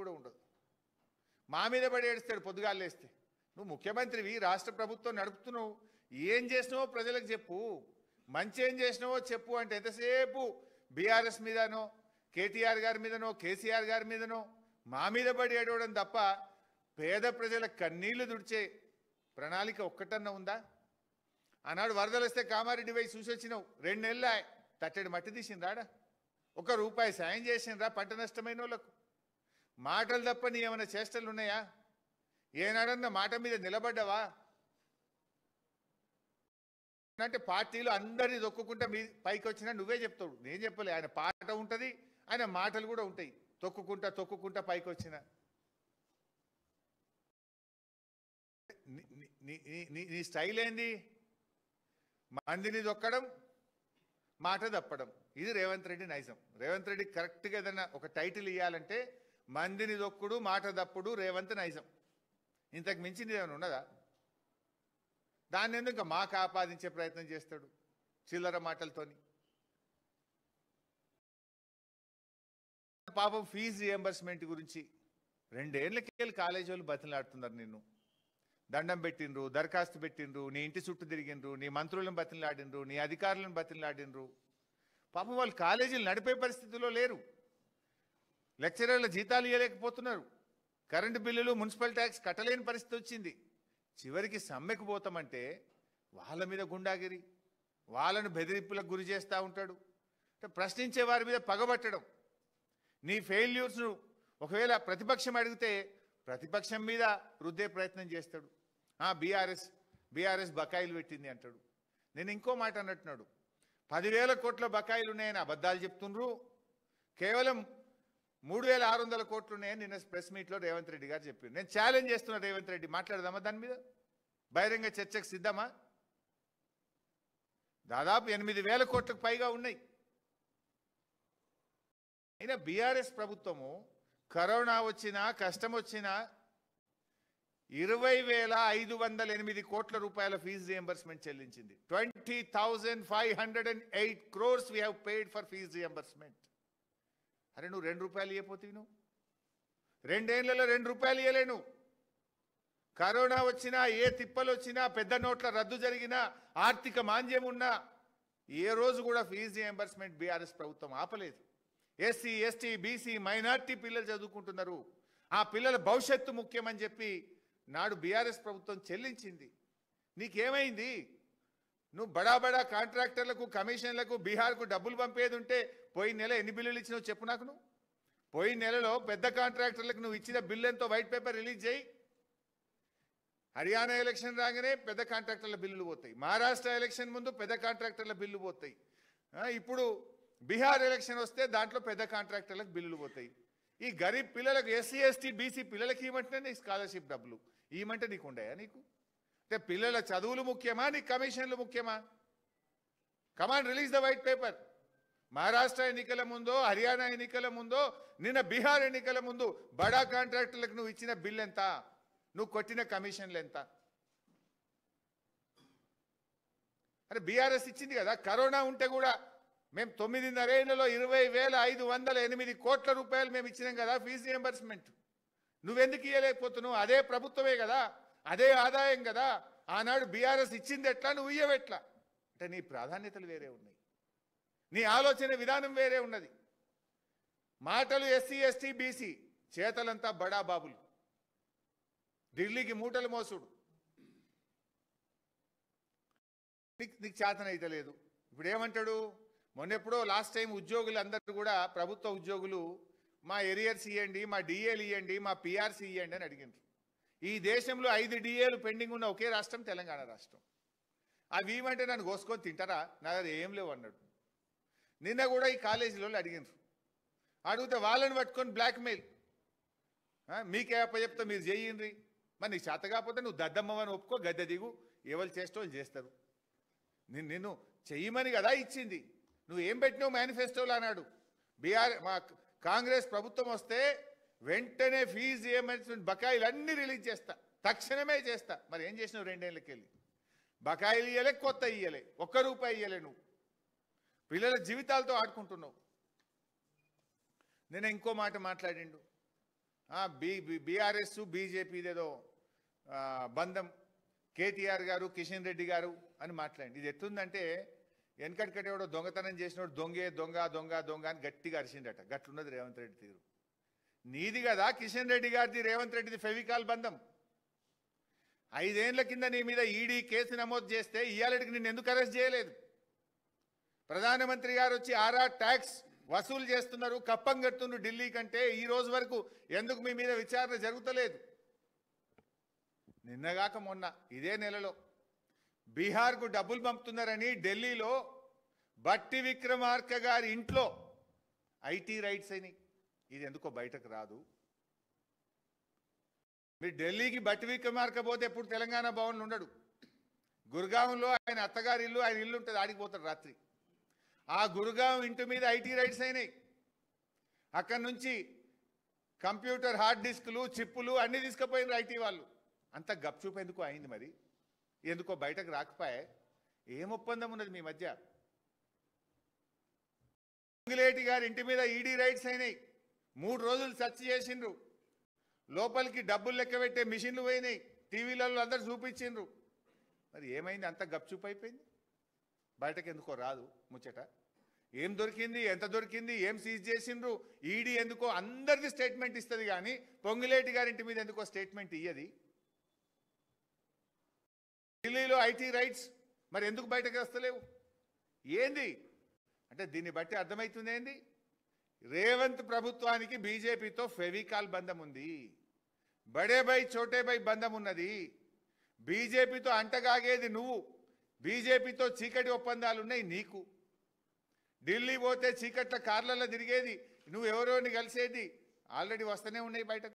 కూడా ఉండదు. మా మీద పడి ఏడుస్తాడు పొద్దుగాలు లేస్తే. నువ్వు ముఖ్యమంత్రివి, రాష్ట్ర ప్రభుత్వం నడుపుతున్నావు, ఏం చేసినావో ప్రజలకు చెప్పు, మంచి ఏం చేసినావో చెప్పు అంటే ఎంతసేపు బీఆర్ఎస్ మీదనో కేటీఆర్ గారి మీదనో కేసీఆర్ గారి మీదనో మా మీద పడి ఏడవడం తప్ప పేద ప్రజల కన్నీళ్లు దుడిచే ప్రణాళిక ఒక్కటన్నా ఉందా? ఆనాడు వరదలు వస్తే కామారెడ్డి పోయి చూసి వచ్చినావు, 2 నెలల తట్టడి మట్టి తీసిందాడా? ₹1 సాయం చేసిండ్రా పంట నష్టమైన వాళ్ళకు? మాటలు తప్ప నీ ఏమైనా చేష్టలు ఉన్నాయా? ఏనాడన్నా మాట మీద నిలబడ్డావా? అంటే పార్టీలు అందరినీ దొక్కుకుంటా మీ పైకి వచ్చినా నువ్వే చెప్తావు, నేను చెప్పలే. ఆయన పాట ఉంటుంది, ఆయన మాటలు కూడా ఉంటాయి. తొక్కుకుంటా పైకి వచ్చిన నీ స్టైల్ ఏంది? మందిని దొక్కడం, మాట తప్పడం. ఇది రేవంత్ రెడ్డి నైజం. రేవంత్ రెడ్డి కరెక్ట్గా ఏదన్నా ఒక టైటిల్ ఇవ్వాలంటే మందిని దొక్కుడు, మాట తప్పుడు రేవంత్ నైజం. ఇంతకు మించింది ఏమైనా ఉన్నదా? దాన్ని ఎందుకు మాకు ఆపాదించే ప్రయత్నం చేస్తాడు చిల్లర మాటలతోని? పాపం ఫీజు రియంబర్స్మెంట్ గురించి 2 ఏళ్ళకెళ్ళి కాలేజీ వాళ్ళు బతిలాడుతున్నారు. నిన్ను దండం పెట్టిండ్రు, దరఖాస్తు పెట్టిండ్రు, నీ ఇంటి చుట్టూ తిరిగిండ్రు, నీ మంత్రులను బతిలాడిండ్రు, నీ అధికారులను బతిలాడిండ్రు. పాపం వాళ్ళు కాలేజీలు నడిపే పరిస్థితిలో లేరు. లెక్చరర్ల జీతాలు ఇవ్వలేకపోతున్నారు. కరెంటు బిల్లులు, మున్సిపల్ ట్యాక్స్ కట్టలేని పరిస్థితి వచ్చింది. చివరికి సమ్మెకు పోతామంటే వాళ్ళ మీద గుండాగిరి, వాళ్ళను బెదిరింపులకు గురి చేస్తూ ఉంటాడు. ప్రశ్నించే వారి మీద పగబట్టడం. నీ ఫెయిల్యూర్స్ను ఒకవేళ ప్రతిపక్షం అడిగితే ప్రతిపక్షం మీద రుద్దే ప్రయత్నం చేస్తాడు. బీఆర్ఎస్ బకాయిలు పెట్టింది అంటాడు. నేను ఇంకో మాట అన్నట్టున్నాడు, 10,000 కోట్ల బకాయిలు ఉన్నాయని అబద్ధాలు చెప్తుండ్రు. కేవలం 3,600 కోట్లు ఉన్నాయని నిన్న ప్రెస్ మీట్లో రేవంత్ రెడ్డి గారు చెప్పారు. నేను ఛాలెంజ్ చేస్తున్నా, రేవంత్ రెడ్డి మాట్లాడదామా దాని మీద? బహిరంగ చర్చకు సిద్ధమా? దాదాపు 8,000 కోట్లకు పైగా ఉన్నాయి. అయినా బీఆర్ఎస్ ప్రభుత్వము కరోనా వచ్చినా కష్టం వచ్చినా 20,508 కోట్ల రూపాయల fee reimbursement చెల్లించింది. 20,508 crores we have paid for fees reimbursement. అరే నువ్వు ₹2 ఇవ్వపోతీవి, నువ్వు 2 ఏళ్లలో ₹2 ఇవ్వలే. నువ్వు కరోనా వచ్చినా, ఏ తిప్పలు వచ్చినా, పెద్ద నోట్ల రద్దు జరిగినా, ఆర్థిక మాంద్యం ఉన్నా ఏ రోజు కూడా ఫీజు రియంబర్స్మెంట్ బీఆర్ఎస్ ప్రభుత్వం ఆపలేదు. ఎస్సీ, ఎస్టీ, బీసీ, మైనార్టీ పిల్లలు చదువుకుంటున్నారు. ఆ పిల్లల భవిష్యత్తు ముఖ్యమని చెప్పి నాడు బీఆర్ఎస్ ప్రభుత్వం చెల్లించింది. నీకేమైంది? నువ్వు బడా కాంట్రాక్టర్లకు, కమిషన్లకు, బీహార్కు డబ్బులు పంపేది ఉంటే పోయిన నెల ఎన్ని బిల్లులు ఇచ్చినావు చెప్పు నాకు. నువ్వు పోయిన నెలలో పెద్ద కాంట్రాక్టర్లకు నువ్వు ఇచ్చిన బిల్లు ఎంతో వైట్ పేపర్ రిలీజ్ చేయి. హర్యానా ఎలక్షన్ రాగానే పెద్ద కాంట్రాక్టర్ల బిల్లులు పోతాయి, మహారాష్ట్ర ఎలక్షన్ ముందు పెద్ద కాంట్రాక్టర్ల బిల్లు పోతాయి, ఇప్పుడు బీహార్ ఎలక్షన్ వస్తే దాంట్లో పెద్ద కాంట్రాక్టర్లకు బిల్లులు పోతాయి. ఈ గరీబ్ పిల్లలకు, ఎస్సీ, ఎస్టీ, బీసీ పిల్లలకి ఇవ్వమంటే నీకు స్కాలర్షిప్ డబ్బులు ఇవ్వమంటే నీకు ఉండయా? నీకు అంటే పిల్లల చదువులు ముఖ్యమా, నీకు కమిషన్లు ముఖ్యమా? Command release the white paper. Maharashtra ఎన్నికల ముందో, హర్యానా ఎన్నికల ముందో, నిన్న బీహార్ ఎన్నికల ముందు బడా కాంట్రాక్టర్లకు నువ్వు ఇచ్చిన బిల్ ఎంత, నువ్వు కొట్టిన కమిషన్లు ఎంత? అరే బీఆర్ఎస్ ఇచ్చింది కదా. కరోనా ఉంటే కూడా మేము 9.5 ఏళ్లలో 20,508 కోట్ల రూపాయలు మేము ఇచ్చినాం కదా ఫీజు రియంబర్స్మెంట్. నువ్వెందుకు ఇవ్వలేకపోతున్నావు? అదే ప్రభుత్వమే కదా, అదే ఆదాయం కదా. ఆనాడు బీఆర్ఎస్ ఇచ్చింది ఎట్లా, నువ్వు ఇయ్యవెట్లా? అంటే నీ ప్రాధాన్యతలు వేరే ఉన్నాయి, నీ ఆలోచన విధానం వేరే ఉన్నది. మాటలు ఎస్సీ, ఎస్టీ, బీసీ, చేతలంతా బడా బాబులు, ఢిల్లీకి మూటలు మోసుడు. నీకు చేతన అయితే లేదు. ఇప్పుడు ఏమంటాడు? మొన్నెప్పుడో లాస్ట్ టైం ఉద్యోగులు అందరూ కూడా, ప్రభుత్వ ఉద్యోగులు, మా ఎరియర్స్ ఇవ్వండి, మా డిఏలు ఇవ్వండి, మా పిఆర్సీ ఇవ్వండి అని అడిగినారు. ఈ దేశంలో 5 డిఏలు పెండింగ్ ఉన్న ఒకే రాష్ట్రం తెలంగాణ రాష్ట్రం. అవి ఇవ్వమంటే నన్ను కోసుకొని తింటారా? నా దగ్గర ఏం లేవు అన్నాడు. నిన్న కూడా ఈ కాలేజీలో అడిగినారు. అడిగితే వాళ్ళని పట్టుకొని బ్లాక్మెయిల్, మీకే అప్పచెప్తా మీరు చేయండి, మరి నీకు చేత కాకపోతే నువ్వు దద్దమ్మని ఒప్పుకో, గద్దె దిగు, ఎవరు చేస్తే వాళ్ళు చేస్తారు. నిన్ను చెయ్యమని కదా ఇచ్చింది. నువ్వు ఏం పెట్టినావు మేనిఫెస్టోలో అన్నాడు. మా కాంగ్రెస్ ప్రభుత్వం వస్తే వెంటనే ఫీజు రియంబర్స్మెంట్ బకాయిలు అన్నీ రిలీజ్ చేస్తా, తక్షణమే చేస్తా. మరి ఏం చేసినావు? 2 ఏళ్ళకి వెళ్ళి బకాయిలు ఇయ్యలే, కొత్త ఇయ్యలే, ₹1 ఇయ్యలే. నువ్వు పిల్లల జీవితాలతో ఆడుకుంటున్నావు. నేను ఇంకో మాట మాట్లాడిండు. బీఆర్ఎస్ బీజేపీదేదో బంధం కేటీఆర్ గారు కిషన్ రెడ్డి గారు అని మాట్లాడి ఇది ఎట్లుందంటే వెనకటికటి ఎవడో దొంగతనం చేసినోడు దొంగే దొంగ దొంగ దొంగ అని గట్టిగా అరిచిండట గట్లున్నది రేవంత్ రెడ్డి తీరు నీది కదా కిషన్ రెడ్డి గారిది రేవంత్ రెడ్డిది ఫెవికాల్ బంధం 5 ఏళ్ల కింద నీ మీద ఈడీ కేసు నమోదు చేస్తే ఇవాళకి నిన్ను ఎందుకు అరెస్ట్ చేయలేదు ప్రధానమంత్రి గారు వచ్చి ఆర్ఆ ట్యాక్స్ వసూలు చేస్తున్నారు కప్పం కడుతున్నారు ఢిల్లీ కంటే ఈ రోజు వరకు ఎందుకు మీ మీద విచారణ జరుగుతలేదు నిన్నగాక మొన్న ఇదే నెలలో బీహార్కు డబ్బులు పంపుతున్నారని ఢిల్లీలో బట్టి విక్రమార్క గారి ఇంట్లో ఐటీ రైట్స్ అయినాయి ఇది ఎందుకో బయటకు రాదు మీరు ఢిల్లీకి బట్టి విక్రమార్క పోతే ఎప్పుడు తెలంగాణ భవన్లో ఉండడు గుర్గాంలో ఆయన అత్తగారి ఇల్లు ఆయన ఇల్లు ఉంటుంది ఆడికి పోతాడు రాత్రి ఆ గుర్గాం ఇంటి మీద ఐటీ రైట్స్ అయినాయి అక్కడి నుంచి కంప్యూటర్ హార్డ్ డిస్కులు చిప్పులు అన్నీ తీసుకుపోయినారు ఐటీ వాళ్ళు అంత గప్చూపు ఎందుకు అయింది మరి ఎందుకో బయటకు రాకపోయే ఏం ఒప్పందం ఉన్నది మీ మధ్య పొంగులేటి గారి ఇంటి మీద ఈడీ రైట్స్ అయినాయి 3 రోజులు సెర్చ్ చేసిండ్రు లోపలికి డబ్బులు లెక్క పెట్టే మిషన్లు పోయినాయి టీవీలలో అందరు చూపించిండ్రు మరి ఏమైంది అంత గప్చూపు అయిపోయింది బయటకు ఎందుకో రాదు ముచ్చట ఏం దొరికింది ఎంత దొరికింది ఏం సీజ్ చేసిండ్రు ఈడీ ఎందుకో అందరిది స్టేట్మెంట్ ఇస్తుంది కానీ పొంగులేటి గారి ఇంటి మీద ఎందుకో స్టేట్మెంట్ ఇయ్యది ఢిల్లీలో ఐటీ రైట్స్ మరి ఎందుకు బయటకు వస్తలేవు ఏంది అంటే దీన్ని బట్టి అర్థమవుతుంది ఏంది రేవంత్ ప్రభుత్వానికి బీజేపీతో ఫెవికాల్ బంధం ఉంది బడే బై చోటే బై బంధం ఉన్నది బీజేపీతో అంటగాగేది నువ్వు బీజేపీతో చీకటి ఒప్పందాలు ఉన్నాయి నీకు ఢిల్లీ పోతే చీకట్ల కార్లలో తిరిగేది నువ్వు ఎవరోని కలిసేది ఆల్రెడీ వస్తూనే ఉన్నాయి బయటకు